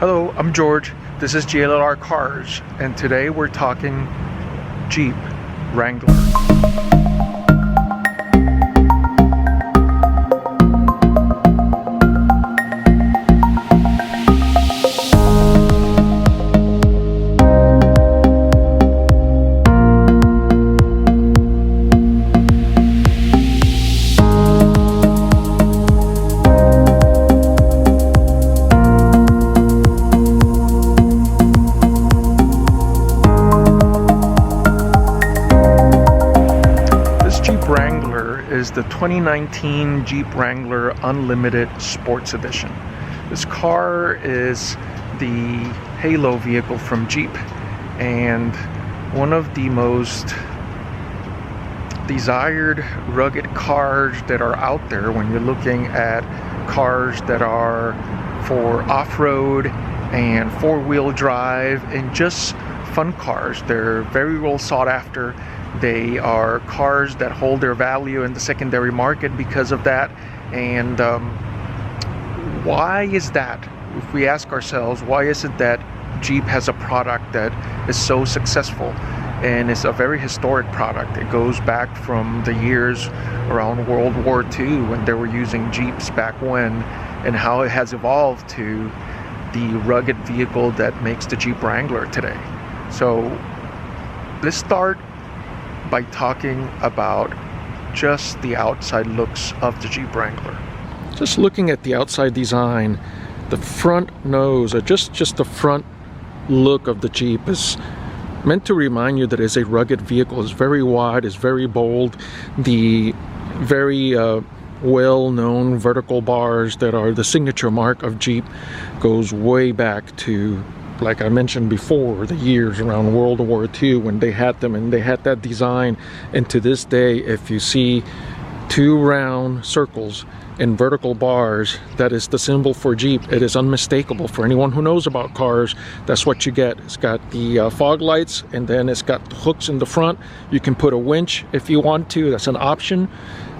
Hello, I'm George. This is GLLR Cars, and today we're talking Jeep Wrangler. Is the 2019 Jeep Wrangler Unlimited Sports Edition. This car is the halo vehicle from Jeep and one of the most desired rugged cars that are out there when you're looking at cars that are for off-road and four-wheel drive and just fun cars. They're very well sought after. They are cars that hold their value in the secondary market because of that. And why is that? If we ask ourselves, why is it that Jeep has a product that is so successful? And it's a very historic product. It goes back from the years around World War II when they were using Jeeps back when, and how it has evolved to the rugged vehicle that makes the Jeep Wrangler today. So let's start by talking about just the outside looks of the Jeep Wrangler. Just looking at the outside design, the front nose, or just the front look of the Jeep is meant to remind you that it's a rugged vehicle. It's very wide, it's very bold. The very well-known vertical bars that are the signature mark of Jeep goes way back to, like I mentioned before, the years around World War II when they had them, and they had that design. And to this day, if you see two round circles and vertical bars, that is the symbol for Jeep. It is unmistakable for anyone who knows about cars. That's what you get. It's got the fog lights, and then it's got hooks in the front. You can put a winch if you want to. That's an option.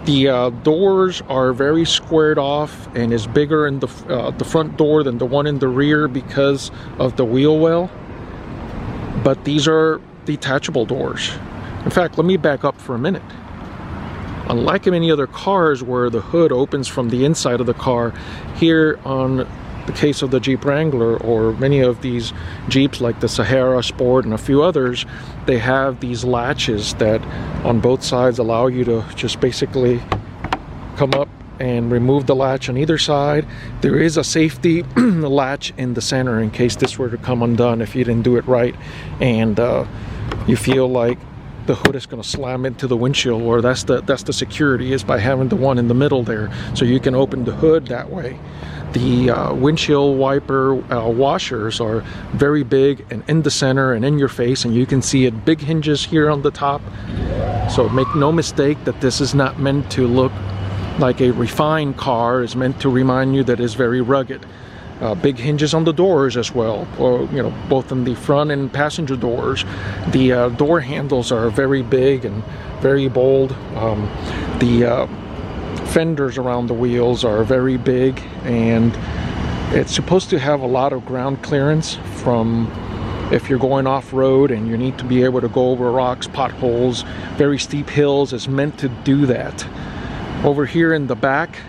The doors are very squared off and is bigger in the front door than the one in the rear because of the wheel well. But these are detachable doors. In fact, let me back up for a minute. Unlike many other cars where the hood opens from the inside of the car, here on the case of the Jeep Wrangler, or many of these Jeeps like the Sahara Sport and a few others, they have these latches that on both sides allow you to just basically come up and remove the latch on either side. There is a safety latch in the center in case this were to come undone if you didn't do it right, and you feel like the hood is going to slam into the windshield, or that's the security, is by having the one in the middle there, so you can open the hood that way. The windshield wiper washers are very big and in the center and in your face, and you can see it. Big hinges here on the top. So make no mistake that this is not meant to look like a refined car. It's meant to remind you that it's very rugged. Big hinges on the doors as well, or both in the front and passenger doors. The door handles are very big and very bold. The fenders around the wheels are very big, and it's supposed to have a lot of ground clearance from if you're going off-road and you need to be able to go over rocks, potholes, very steep hills. It's meant to do that. Over here in the back,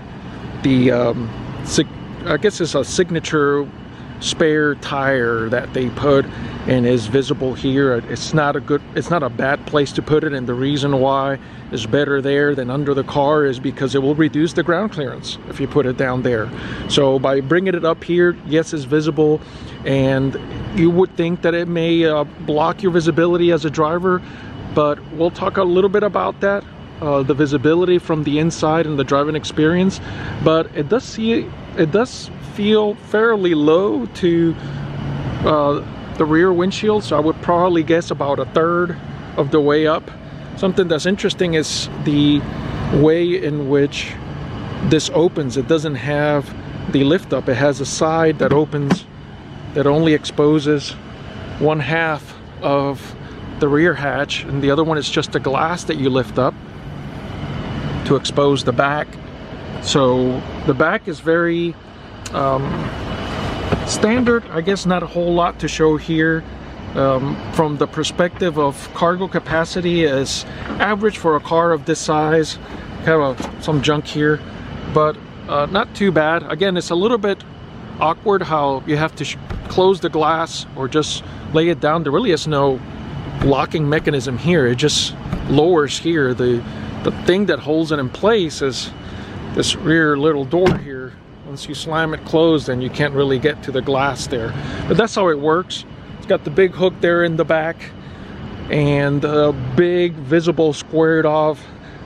I guess it's a signature spare tire that they put and is visible here. It's not a bad place to put it, and the reason why it's better there than under the car is because it will reduce the ground clearance if you put it down there. So by bringing it up here, yes, it's visible, and you would think that it may block your visibility as a driver, but we'll talk a little bit about that, the visibility from the inside and the driving experience. But it does feel fairly low to the rear windshield, so I would probably guess about a third of the way up. Something that's interesting is the way in which this opens. It doesn't have the lift up. It has a side that opens that only exposes one half of the rear hatch, and the other one is just a glass that you lift up to expose the back. So the back is very Standard, I guess not a whole lot to show here. From the perspective of cargo capacity, is average for a car of this size. Have some junk here, but not too bad. Again, it's a little bit awkward how you have to close the glass or just lay it down. There really is no locking mechanism here. It just lowers here. The thing that holds it in place is this rear little door here. Once you slam it closed, then you can't really get to the glass there. But that's how it works. It's got the big hook there in the back and big visible squared off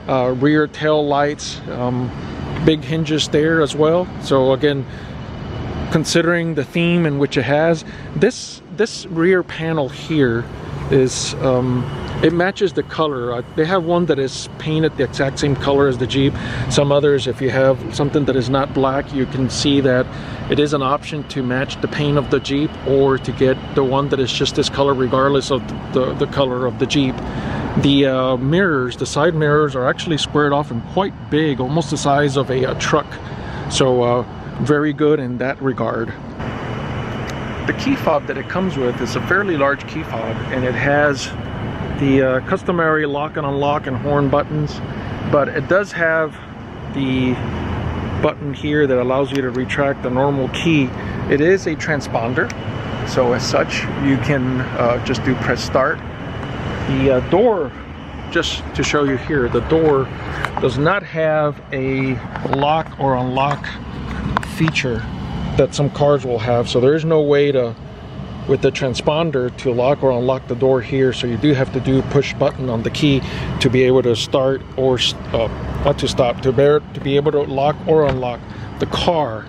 rear tail lights, big hinges there as well. So again, considering the theme in which it has, this rear panel here is it matches the color. They have one that is painted the exact same color as the Jeep. Some others, if you have something that is not black, you can see that it is an option to match the paint of the Jeep, or to get the one that is just this color regardless of the color of the Jeep. The mirrors, the side mirrors, are actually squared off and quite big, almost the size of a truck. So very good in that regard. The key fob that it comes with is a fairly large key fob, and it has the customary lock and unlock and horn buttons, but it does have the button here that allows you to retract the normal key. It is a transponder, so as such you can just do press start. The door, just to show you here, the door does not have a lock or unlock feature that some cars will have, so there is no way to, with the transponder, to lock or unlock the door here. So you do have to do push button on the key to be able to start, or not to stop, to be able to lock or unlock the car.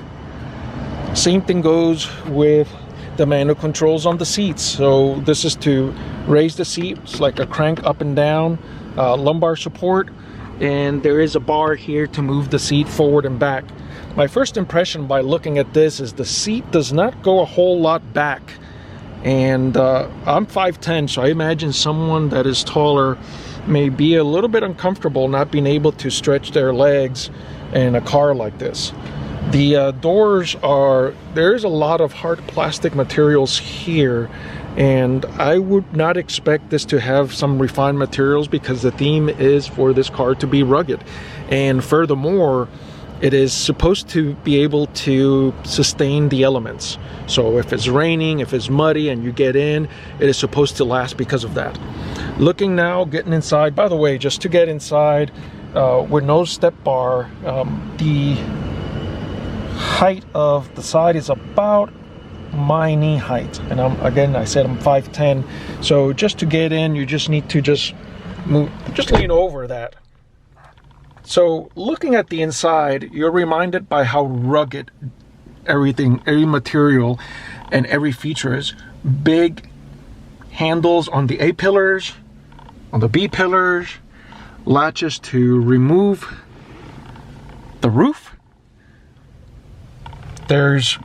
Same thing goes with the manual controls on the seats. So this is to raise the seat. It's like a crank up and down, lumbar support, and there is a bar here to move the seat forward and back. My first impression by looking at this is the seat does not go a whole lot back. And I'm 5'10", so I imagine someone that is taller may be a little bit uncomfortable not being able to stretch their legs in a car like this. The doors are, there's a lot of hard plastic materials here, and I would not expect this to have some refined materials, because the theme is for this car to be rugged. And furthermore, it is supposed to be able to sustain the elements. So if it's raining, if it's muddy and you get in, it is supposed to last because of that. Looking now, getting inside, by the way, just to get inside with no step bar, the height of the side is about my knee height. And again, I said I'm 5'10", so just to get in, you just need to just move, just lean over that. So looking at the inside, you're reminded by how rugged everything, every material and every feature is. Big handles on the A pillars, on the B pillars, latches to remove the roof. There's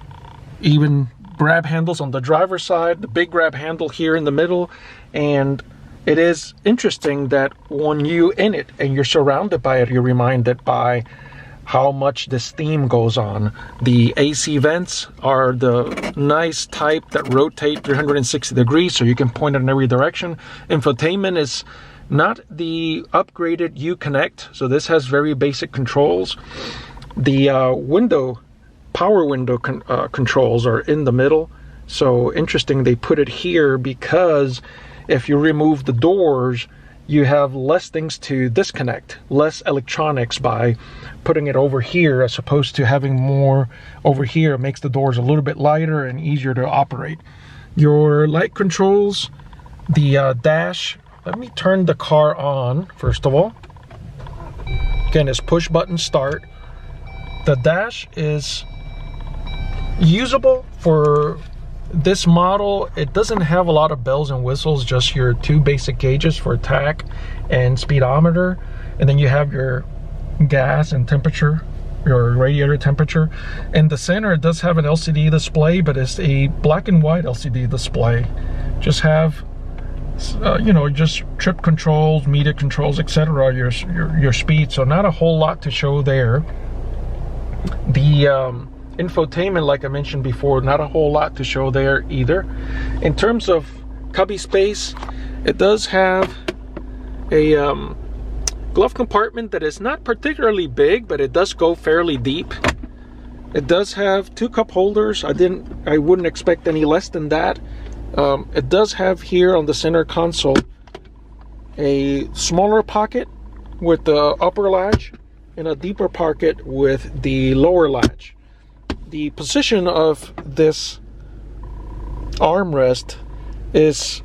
even grab handles on the driver's side, the big grab handle here in the middle. And it is interesting that when you're in it and you're surrounded by it, you're reminded by how much this theme goes on. The AC vents are the nice type that rotate 360 degrees, so you can point it in every direction. Infotainment is not the upgraded Uconnect, so this has very basic controls. The power window controls are in the middle. So interesting, they put it here because if you remove the doors, you have less things to disconnect, less electronics by putting it over here, as opposed to having more over here. It makes the doors a little bit lighter and easier to operate. Your light controls, the dash, let me turn the car on first of all. Again, it's push button start. The dash is usable for this model. It doesn't have a lot of bells and whistles, just your two basic gauges for tach and speedometer, and then you have your gas and temperature, your radiator temperature. In the center, it does have an LCD display, but it's a black and white LCD display. Just have you know, just trip controls, media controls, etc., your speed. So not a whole lot to show there. The Infotainment, like I mentioned before, not a whole lot to show there either. In terms of cubby space, it does have a glove compartment that is not particularly big, but it does go fairly deep. It does have 2 cup holders. I wouldn't expect any less than that. It does have here on the center console a smaller pocket with the upper latch and a deeper pocket with the lower latch. The position of this armrest is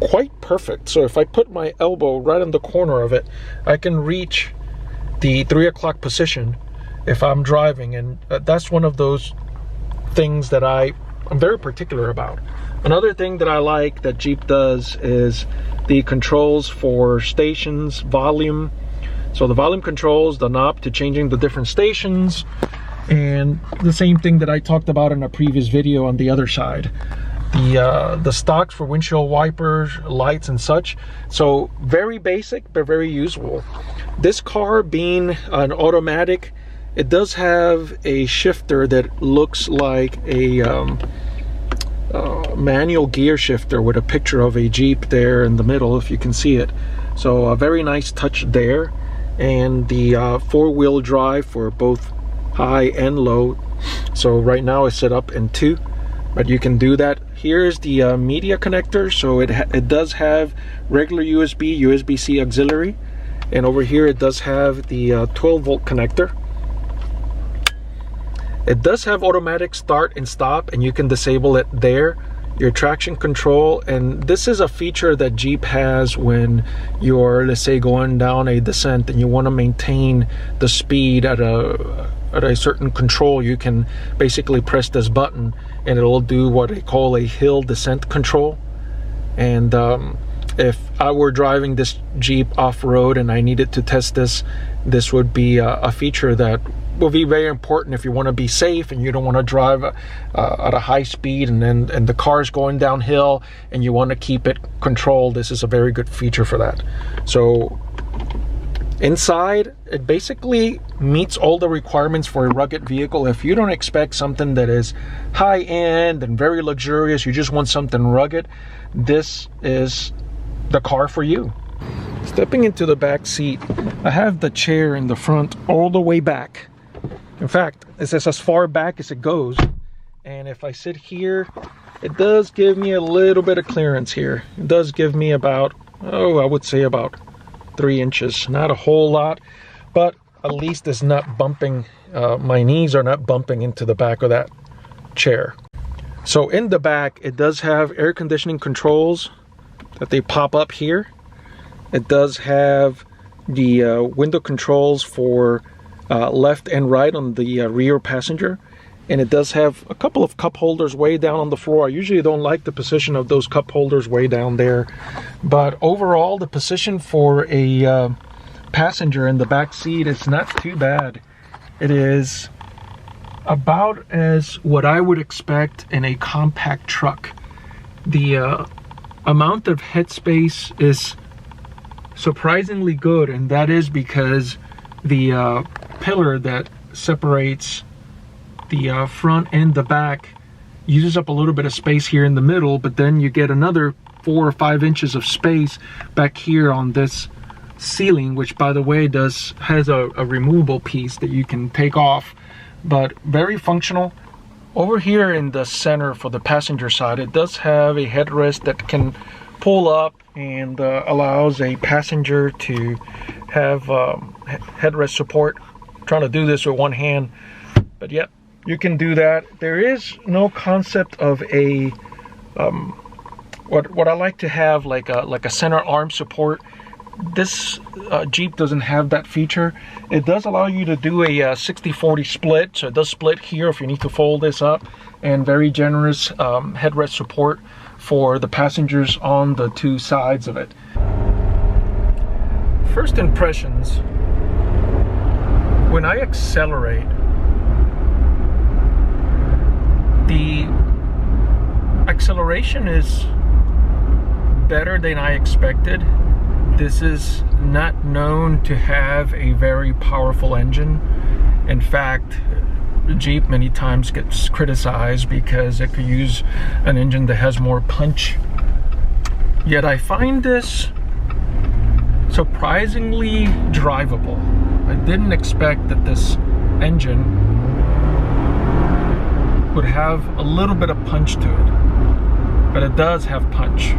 quite perfect. So if I put my elbow right in the corner of it, I can reach the 3 o'clock position if I'm driving, and that's one of those things that I'm very particular about. Another thing that I like that Jeep does is the controls for stations, volume. So the volume controls, the knob to changing the different stations, and the same thing that I talked about in a previous video on the other side. The stocks for windshield wipers, lights and such. So very basic, but very useful. This car being an automatic, it does have a shifter that looks like a manual gear shifter with a picture of a Jeep there in the middle, if you can see it. So a very nice touch there. And the 4-wheel drive for both high and low. So right now it's set up in 2, but you can do that. Here's the media connector. So it does have regular USB, USB-C auxiliary, and over here it does have the 12-volt connector. It does have automatic start and stop, and you can disable it there. Your traction control, and this is a feature that Jeep has when you're, let's say, going down a descent and you want to maintain the speed at a certain control. You can basically press this button and it'll do what they call a hill descent control. And if I were driving this Jeep off-road and I needed to test this, this would be a feature that will be very important if you want to be safe and you don't want to drive at a high speed and the car's going downhill and you want to keep it controlled. This is a very good feature for that. So inside, it basically meets all the requirements for a rugged vehicle. If you don't expect something that is high-end and very luxurious, you just want something rugged, this is the car for you. Stepping into the back seat, I have the chair in the front all the way back. In fact, it's as far back as it goes. And if I sit here, it does give me a little bit of clearance here. It does give me about, I would say about 3 inches. Not a whole lot, but at least it's not bumping, my knees are not bumping into the back of that chair. So in the back, it does have air conditioning controls that they pop up here. It does have the window controls for left and right on the rear passenger, and it does have a couple of cup holders way down on the floor. I usually don't like the position of those cup holders way down there, but overall the position for a passenger in the back seat is not too bad. It is about as what I would expect in a compact truck. The amount of headspace is surprisingly good, and that is because the pillar that separates the front and the back uses up a little bit of space here in the middle, but then you get another 4 or 5 inches of space back here on this ceiling, which by the way has a removable piece that you can take off, but very functional. Over here in the center for the passenger side, it does have a headrest that can pull up and allows a passenger to have headrest support. I'm trying to do this with one hand, but yep, you can do that. There is no concept of a what I like to have like a center arm support. This Jeep doesn't have that feature. It does allow you to do a 60-40 split, so it does split here if you need to fold this up, and very generous headrest support for the passengers on the 2 sides of it. First impressions, when I accelerate, the acceleration is better than I expected. This is not known to have a very powerful engine. In fact, Jeep many times gets criticized because it could use an engine that has more punch. Yet I find this surprisingly drivable. I didn't expect that this engine would have a little bit of punch to it, but it does have punch,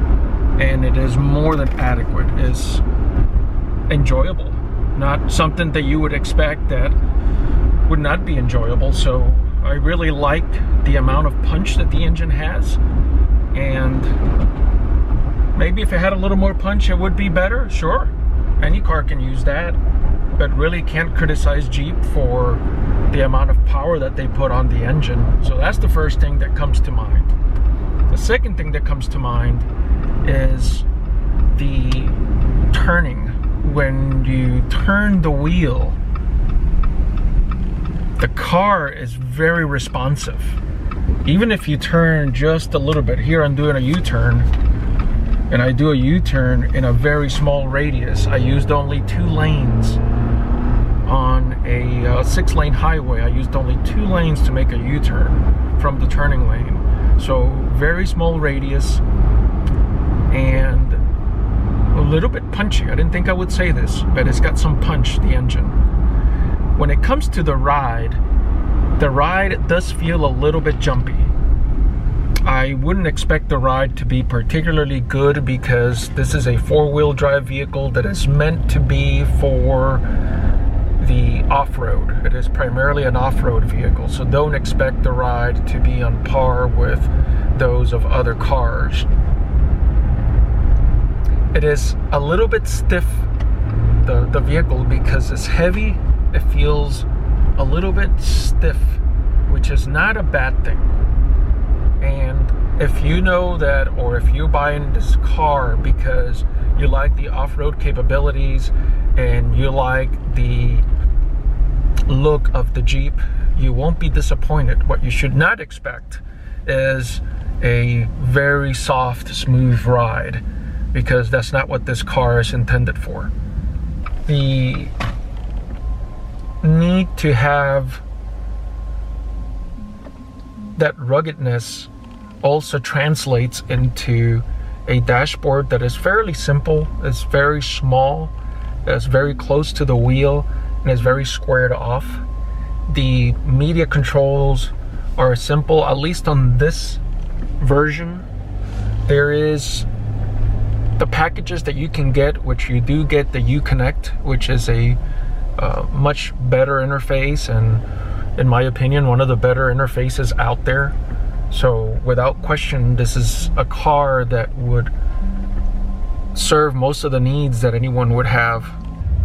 and it is more than adequate. It's enjoyable, not something that you would expect that would not be enjoyable. So I really like the amount of punch that the engine has, and maybe if it had a little more punch it would be better. Sure, any car can use that, but really can't criticize Jeep for the amount of power that they put on the engine. So that's the first thing that comes to mind. The second thing that comes to mind is the turning. When you turn the wheel, the car is very responsive. Even if you turn just a little bit, here I'm doing a U-turn, and I do a U-turn in a very small radius. I used only 2 lanes on a 6-lane highway. I used only 2 lanes to make a U-turn from the turning lane. So very small radius and a little bit punchy. I didn't think I would say this, but it's got some punch, the engine. When it comes to the ride does feel a little bit jumpy. I wouldn't expect the ride to be particularly good because this is a 4-wheel drive vehicle that is meant to be for the off-road. It is primarily an off-road vehicle, so don't expect the ride to be on par with those of other cars. It is a little bit stiff, the vehicle, because it's heavy. It feels a little bit stiff, which is not a bad thing. And if you know that, or if you're buying this car because you like the off-road capabilities and you like the look of the Jeep, you won't be disappointed. What you should not expect is a very soft, smooth ride, because that's not what this car is intended for. The need to have that ruggedness also translates into a dashboard that is fairly simple, it's very small, it's very close to the wheel, and it's very squared off. The media controls are simple, at least on this version. There is the packages that you can get, which you do get the Uconnect, which is a much better interface, and in my opinion one of the better interfaces out there. So without question, this is a car that would serve most of the needs that anyone would have.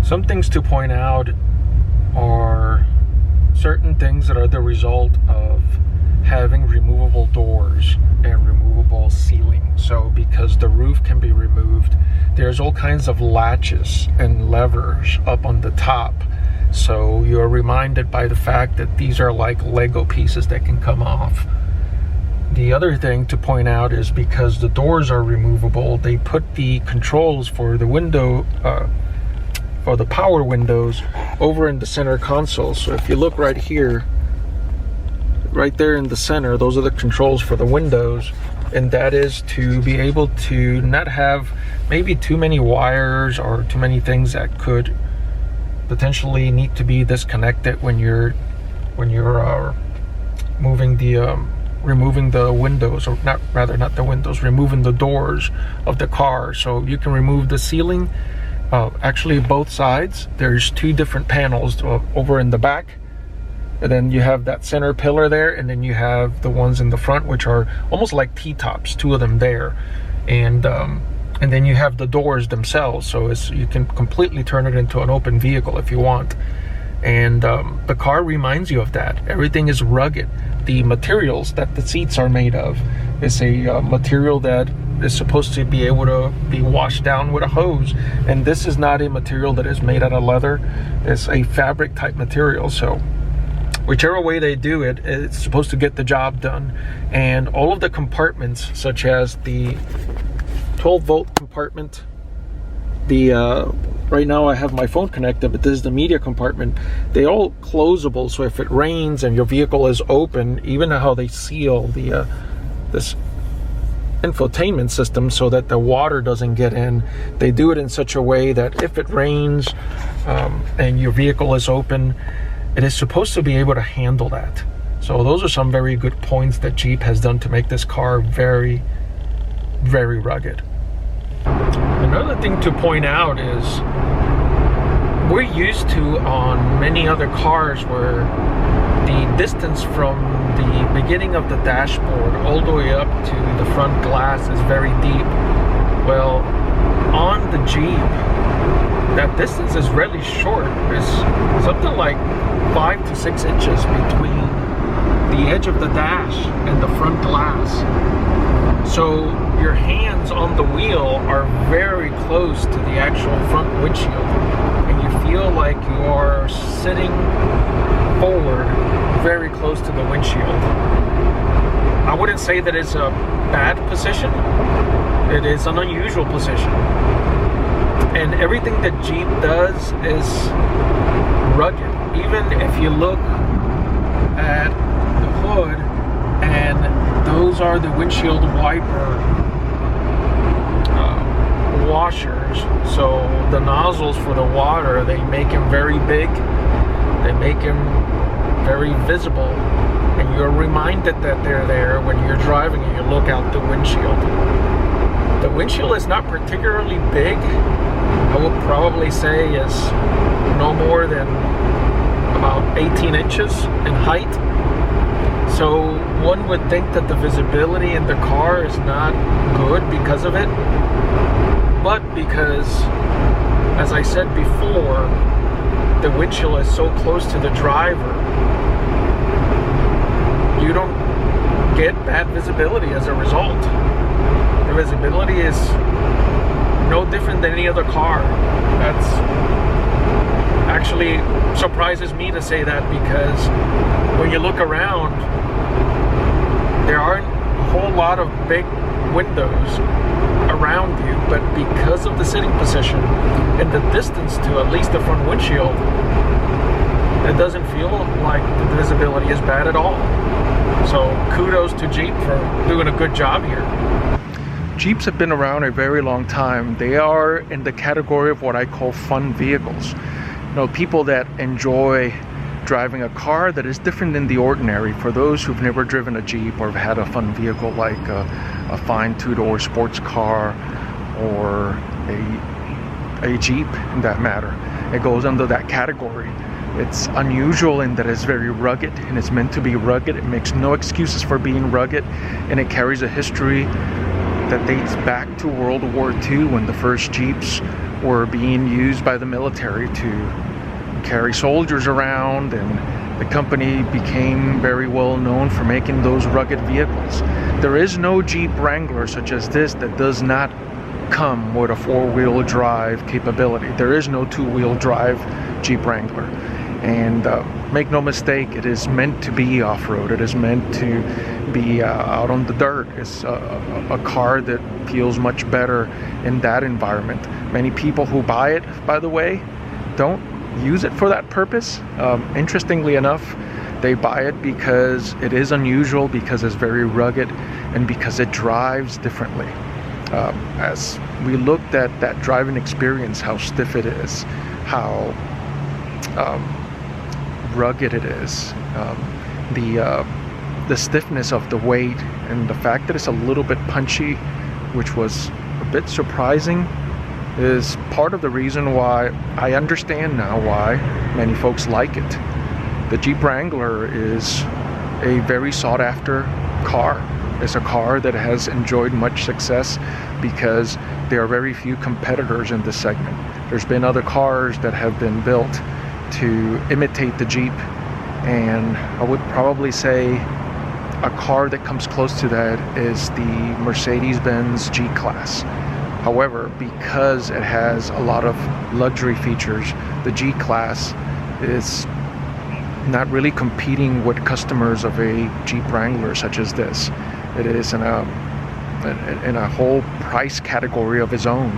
Some things to point out are certain things that are the result of having removable doors and removable ceiling. So because the roof can be removed, there's all kinds of latches and levers up on the top. So you're reminded by the fact that these are like Lego pieces that can come off. The other thing to point out is because the doors are removable, they put the controls for the window, for the power windows, over in the center console. So if you look right here, right there in the center, those are the controls for the windows, and that is to be able to not have maybe too many wires or too many things that could potentially need to be disconnected when you're removing the windows, or not the windows, removing the doors of the car. So you can remove the ceiling, actually both sides. There's 2 different panels over in the back, and then you have that center pillar there, and then you have the ones in the front, which are almost like T-tops, 2 of them there, and then you have the doors themselves. So you can completely turn it into an open vehicle if you want. And the car reminds you of that. Everything is rugged. The materials that the seats are made of is a material that is supposed to be able to be washed down with a hose, and this is not a material that is made out of leather. It's a fabric type material. So whichever way they do it, it's supposed to get the job done. And all of the compartments, such as the 12-volt compartment, the Right now I have my phone connected, but this is the media compartment. They all closable, so if it rains and your vehicle is open, even how they seal the this infotainment system so that the water doesn't get in, they do it in such a way that if it rains and your vehicle is open, it is supposed to be able to handle that. So those are some very good points that Jeep has done to make this car very, very rugged. Another thing to point out is we're used to on many other cars where the distance from the beginning of the dashboard all the way up to the front glass is very deep. Well, on the Jeep, that distance is really short. It's something like 5 to 6 inches between the edge of the dash and the front glass. So your hands on the wheel are very close to the actual front windshield, and you feel like you are sitting forward very close to the windshield. I wouldn't say that it's a bad position. It is an unusual position. And everything that Jeep does is rugged. Even if you look at the hood, and those are the windshield wiper washers. So the nozzles for the water, they make them very big. They make them very visible, and you're reminded that they're there when you're driving and you look out the windshield. The windshield is not particularly big. I would probably say is no more than about 18 inches in height. So one would think that the visibility in the car is not good because of it. But because, as I said before, the windshield is so close to the driver, you don't get bad visibility as a result. The visibility is no different than any other car. That's actually surprises me to say that, because when you look around, there aren't a whole lot of big windows around you, but because of the sitting position and the distance to at least the front windshield, it doesn't feel like the visibility is bad at all. So kudos to Jeep for doing a good job here. Jeeps have been around a very long time. They are in the category of what I call fun vehicles. You know, people that enjoy driving a car that is different than the ordinary. For those who've never driven a Jeep or have had a fun vehicle like a fine two-door sports car or a Jeep in that matter, it goes under that category. It's unusual in that it's very rugged, and it's meant to be rugged. It makes no excuses for being rugged, and it carries a history that dates back to World War II, when the first Jeeps were being used by the military to carry soldiers around, and the company became very well known for making those rugged vehicles. There is no Jeep Wrangler such as this that does not come with a four-wheel drive capability. There is no two-wheel drive Jeep Wrangler. And make no mistake, it is meant to be off-road. It is meant to be out on the dirt. It's a car that feels much better in that environment. Many people who buy it, by the way, don't use it for that purpose. Interestingly enough, they buy it because it is unusual, because it's very rugged, and because it drives differently. As we looked at that driving experience, how stiff it is, how rugged it is, the stiffness of the weight, and the fact that it's a little bit punchy, which was a bit surprising, is part of the reason why I understand now why many folks like it. The Jeep Wrangler is a very sought after car. It's a car that has enjoyed much success because there are very few competitors in this segment. There's been other cars that have been built to imitate the Jeep, and I would probably say a car that comes close to that is the Mercedes-Benz G-Class. However, because it has a lot of luxury features, the G-Class is not really competing with customers of a Jeep Wrangler such as this. It is in a whole price category of its own.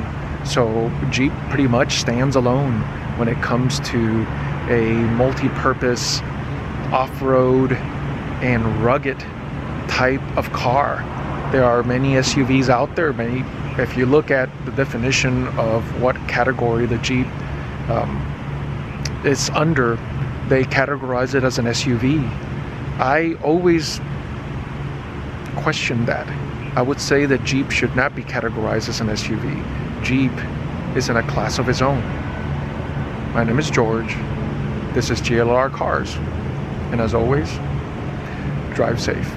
So Jeep pretty much stands alone when it comes to a multi-purpose off-road and rugged type of car. There are many SUVs out there. If you look at the definition of what category the Jeep is under, they categorize it as an SUV. I always question that. I would say that Jeep should not be categorized as an SUV. Jeep is in a class of its own. My name is George. This is GLLR Cars. And as always, drive safe.